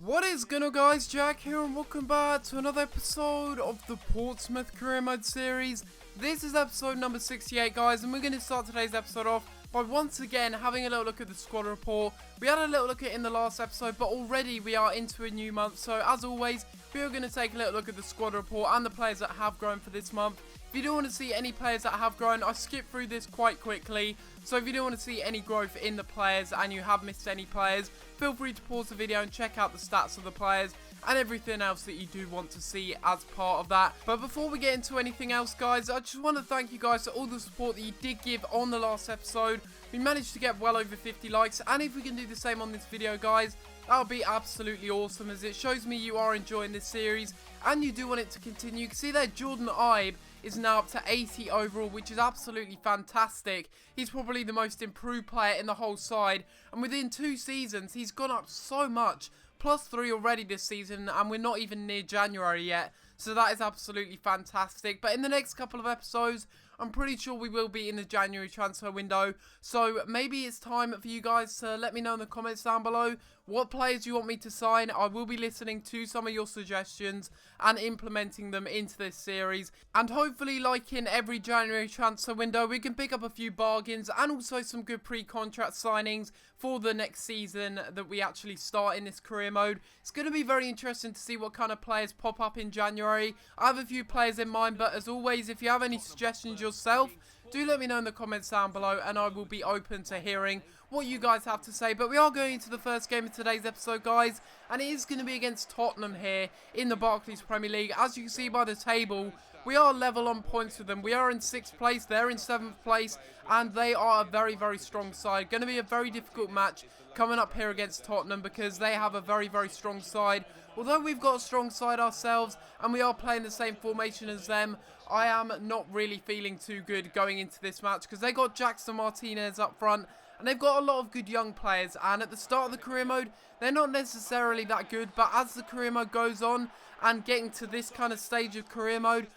What is going on, guys? Jack here and welcome back to another episode of the Portsmouth Career Mode series. This is episode number 68, guys, and we're going to start today's episode off by once again having a little look at the squad report. We had a little look at it in the last episode, but already we are into a new month, so as always, we are going to take a little look at the squad report and the players that have grown for this month. If you do want to see any players that have grown, I skipped through this quite quickly, so if you do want to see any growth in the players and you have missed any players, feel free to pause the video and check out the stats of the players and everything else that you do want to see as part of that. But before we get into anything else, guys, I just want to thank you guys for all the support that you did give on the last episode. We managed to get well over 50 likes, and if we can do the same on this video, guys, that would be absolutely awesome, as it shows me you are enjoying this series and you do want it to continue. You can see there Jordan Ibe is now up to 80 overall, which is absolutely fantastic. He's probably the most improved player in the whole side, and within 2 seasons he's gone up so much. +3 already this season, and we're not even near January yet, so that is absolutely fantastic. But in the next couple of episodes, I'm pretty sure we will be in the January transfer window, so maybe it's time for you guys to let me know in the comments down below what players you want me to sign. I will be listening to some of your suggestions and implementing them into this series, and hopefully, like in every January transfer window, we can pick up a few bargains and also some good pre-contract signings for the next season that we actually start in this career mode. It's going to be very interesting to see what kind of players pop up in January. I have a few players in mind, but as always, if you have any suggestions yourself, do let me know in the comments down below, and I will be open to hearing what you guys have to say. But we are going into the first game of today's episode, guys, and it is going to be against Tottenham here in the Barclays Premier League. As you can see by the table, we are level on points with them. We are in 6th place, they're in 7th place, and they are a very, very strong side. Going to be a very difficult match coming up here against Tottenham, because they have a very, very strong side. Although we've got a strong side ourselves and we are playing the same formation as them, I am not really feeling too good going into this match, because they got Jackson Martinez up front and they've got a lot of good young players, and at the start of the career mode they're not necessarily that good, but as the career mode goes on and getting to this kind of stage of career mode,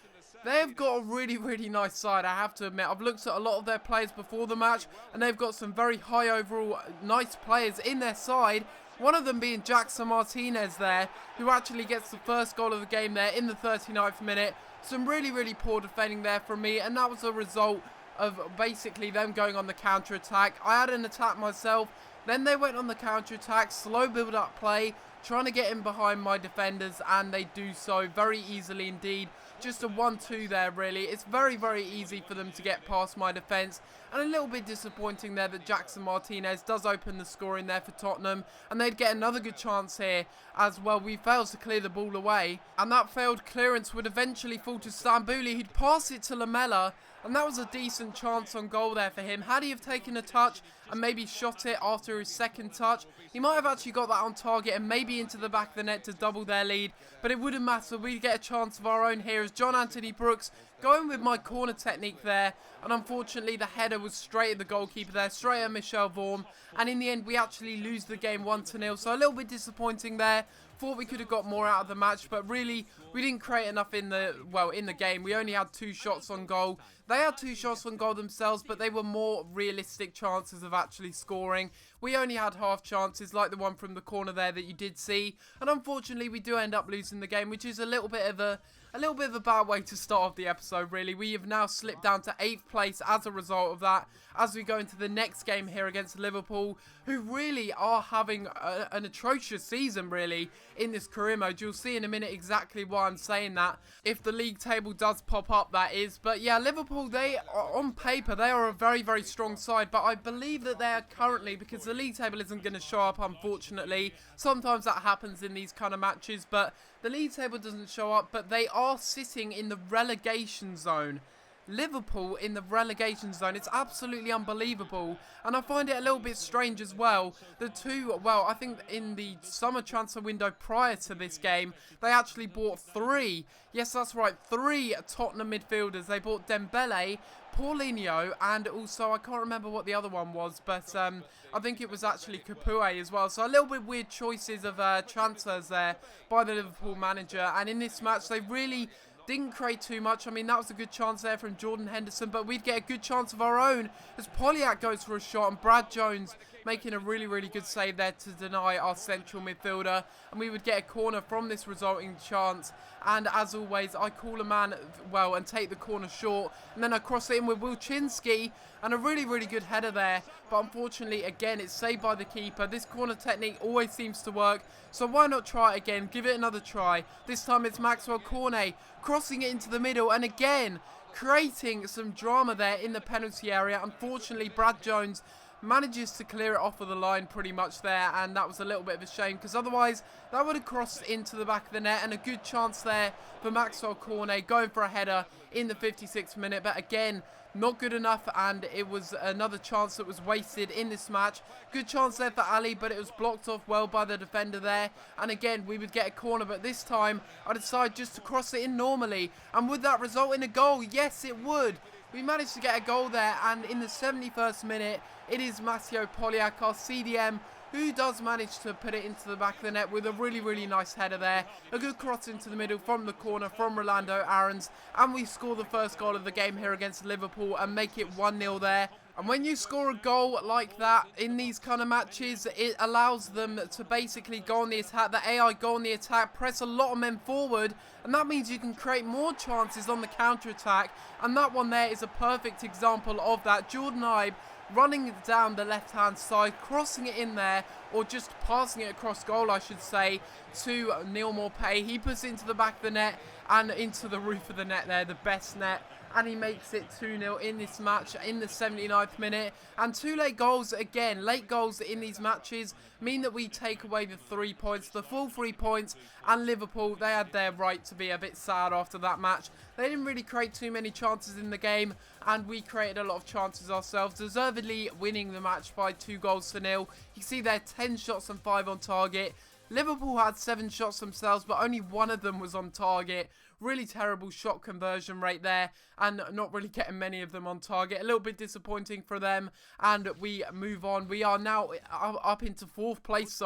they've got a really, really nice side, I have to admit. I've looked at a lot of their players before the match, and they've got some very high overall nice players in their side. One of them being Jackson Martinez there, who actually gets the first goal of the game there in the 39th minute. Some really, really poor defending there from me, and that was a result of basically them going on the counter-attack. I had an attack myself, then they went on the counter-attack, slow build-up play, trying to get in behind my defenders, and they do so very easily indeed. Just a 1-2 there, really. It's very, very easy for them to get past my defence, and a little bit disappointing there that Jackson Martinez does open the scoring there for Tottenham, and they'd get another good chance here as well. We failed to clear the ball away, and that failed clearance would eventually fall to Stambouli. He'd pass it to Lamela, and that was a decent chance on goal there for him. Had he have taken a touch and maybe shot it after his second touch, he might have actually got that on target and maybe into the back of the net to double their lead, but it wouldn't matter. We'd get a chance of our own here as John Anthony Brooks going with my corner technique there, and unfortunately the header was straight at the goalkeeper there, straight at Michel Vorm, and in the end we actually lose the game 1-0, so a little bit disappointing there. Thought we could have got more out of the match, but really we didn't create enough in the game. We only had 2 shots on goal. They had 2 shots on goal themselves, but they were more realistic chances of actually scoring. We only had half chances, like the one from the corner there that you did see, and unfortunately we do end up losing the game, which is a little bit of a bad way to start off the episode, really. We have now slipped down to 8th place as a result of that, as we go into the next game here against Liverpool, who really are having an atrocious season, really, in this career mode. You'll see in a minute exactly why I'm saying that, if the league table does pop up, that is. But yeah, Liverpool, they are, on paper, they are a very, very strong side, but I believe that they are currently, because the league table isn't going to show up, unfortunately. Sometimes that happens in these kind of matches, but the league table doesn't show up, but they are sitting in the relegation zone. Liverpool in the relegation zone. It's absolutely unbelievable, and I find it a little bit strange as well. I think in the summer transfer window prior to this game, they actually bought 3, yes that's right, 3 Tottenham midfielders. They bought Dembele, Paulinho, and also I can't remember what the other one was, but I think it was actually Capoue as well. So a little bit weird choices of transfers there by the Liverpool manager, and in this match they really Didn't create too much. I mean, that was a good chance there from Jordan Henderson, but we'd get a good chance of our own as Polyak goes for a shot and Brad Jones making a really, really good save there to deny our central midfielder, and we would get a corner from this resulting chance. And as always, I call a man well and take the corner short, and then I cross it in with Wilczynski, and a really, really good header there, but unfortunately again it's saved by the keeper. This corner technique always seems to work, so why not try it again, give it another try. This time it's Maxwell Cornet crossing it into the middle, and again creating some drama there in the penalty area. Unfortunately Brad Jones manages to clear it off of the line pretty much there, and that was a little bit of a shame because otherwise that would have crossed into the back of the net, and a good chance there for Maxwell Cornet going for a header in the 56th minute, but again not good enough, and it was another chance that was wasted in this match. Good chance there for Ali, but it was blocked off well by the defender there, and again we would get a corner, but this time I decide just to cross it in normally. And would that result in a goal? Yes, it would. We managed to get a goal there, and in the 71st minute it is Matteo Polyak, our CDM, who does manage to put it into the back of the net with a really, really nice header there. A good cross into the middle from the corner from Rolando Aarons, and we score the first goal of the game here against Liverpool and make it 1-0 there. And when you score a goal like that in these kind of matches, it allows them to basically go on the attack, the AI go on the attack, press a lot of men forward, and that means you can create more chances on the counter-attack, and that one there is a perfect example of that. Jordan Ibe running down the left-hand side, crossing it in there, or just passing it across goal, I should say, to Neil Maupay. He puts it into the back of the net and into the roof of the net there, the best net, and he makes it 2-0 in this match in the 79th minute. And two late goals, again, late goals in these matches mean that we take away the 3 points, the full 3 points, and Liverpool, they had their right to be a bit sad after that match. They didn't really create too many chances in the game, and we created a lot of chances ourselves, deservedly winning the match by 2-0. You can see there 10 shots and 5 on target. Liverpool had 7 shots themselves, but only 1 of them was on target. Really terrible shot conversion rate there, and not really getting many of them on target. A little bit disappointing for them, and we move on. We are now up into 4th place,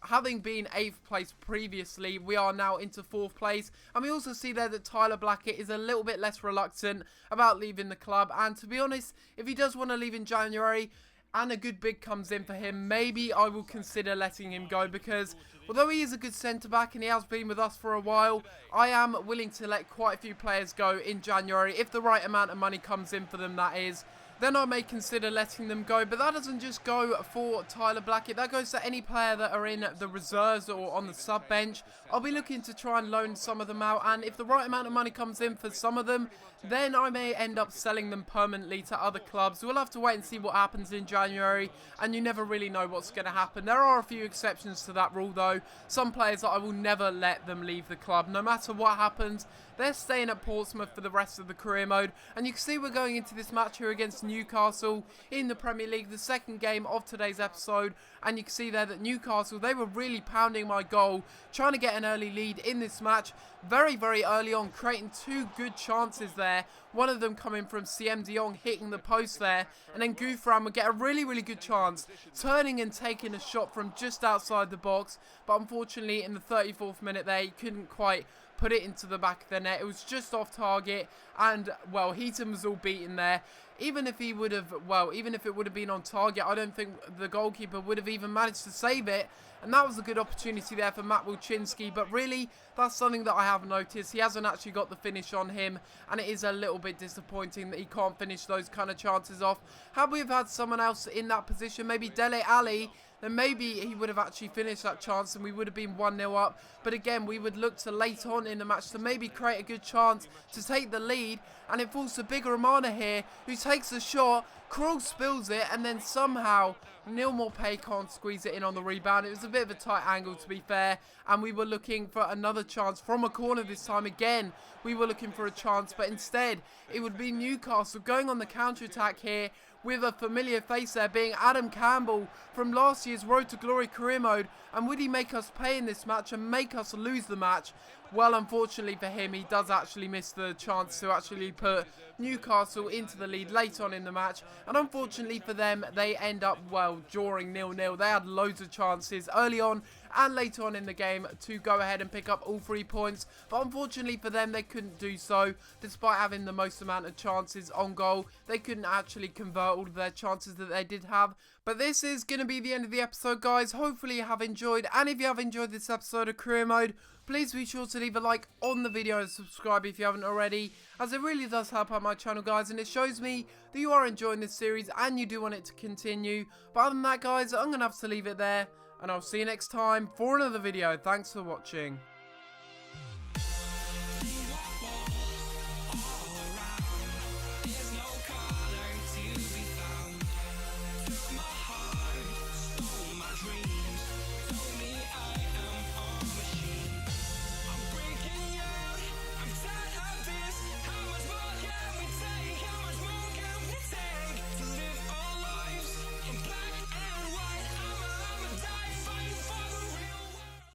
having been 8th place previously. We are now into 4th place, and we also see there that Tyler Blackett is a little bit less reluctant about leaving the club, and to be honest, if he does want to leave in January and a good bid comes in for him, maybe I will consider letting him go, because although he is a good centre-back and he has been with us for a while, I am willing to let quite a few players go in January, if the right amount of money comes in for them, that is. Then I may consider letting them go, but that doesn't just go for Tyler Blackett, that goes to any player that are in the reserves or on the sub bench. I'll be looking to try and loan some of them out, and if the right amount of money comes in for some of them, then I may end up selling them permanently to other clubs. We'll have to wait and see what happens in January, and you never really know what's going to happen. There are a few exceptions to that rule though. Some players that I will never let them leave the club, no matter what happens. They're staying at Portsmouth for the rest of the career mode, and you can see we're going into this match here against Newcastle in the Premier League, the second game of today's episode, and you can see there that Newcastle, they were really pounding my goal, trying to get an early lead in this match, very, very early on, creating 2 good chances there, one of them coming from CM de Jong hitting the post there, and then Gouffran would get a really, really good chance, turning and taking a shot from just outside the box, but unfortunately in the 34th minute there, he couldn't quite put it into the back of the net. It was just off target, and well, Heaton was all beaten there. Even if he would have, even if it would have been on target, I don't think the goalkeeper would have even managed to save it. And that was a good opportunity there for Matt Wilczynski, but really, that's something that I have noticed. He hasn't actually got the finish on him, and it is a little bit disappointing that he can't finish those kind of chances off. Had we have had someone else in that position, maybe Dele Alli, then maybe he would have actually finished that chance and we would have been 1-0 up. But again, we would look to late on in the match to maybe create a good chance to take the lead, and it falls to Big Romana here, who takes the shot, Krul spills it, and then somehow Neil Maupay can't squeeze it in on the rebound. It was a bit of a tight angle, to be fair, and we were looking for another chance from a corner this time. Again, we were looking for a chance, but instead it would be Newcastle going on the counter-attack here with a familiar face there being Adam Campbell from last year's Road to Glory career mode. And would he make us pay in this match and make us lose the match? Well, unfortunately for him, he does actually miss the chance to actually put Newcastle into the lead late on in the match. And unfortunately for them, they end up, well, drawing 0-0. They had loads of chances early on and later on in the game to go ahead and pick up all 3 points. But unfortunately for them, they couldn't do so. Despite having the most amount of chances on goal, they couldn't actually convert all of their chances that they did have. But this is going to be the end of the episode, guys. Hopefully you have enjoyed. And if you have enjoyed this episode of Career Mode, please be sure to leave a like on the video and subscribe if you haven't already, as it really does help out my channel, guys, and it shows me that you are enjoying this series and you do want it to continue. But other than that, guys, I'm going to have to leave it there, and I'll see you next time for another video. Thanks for watching.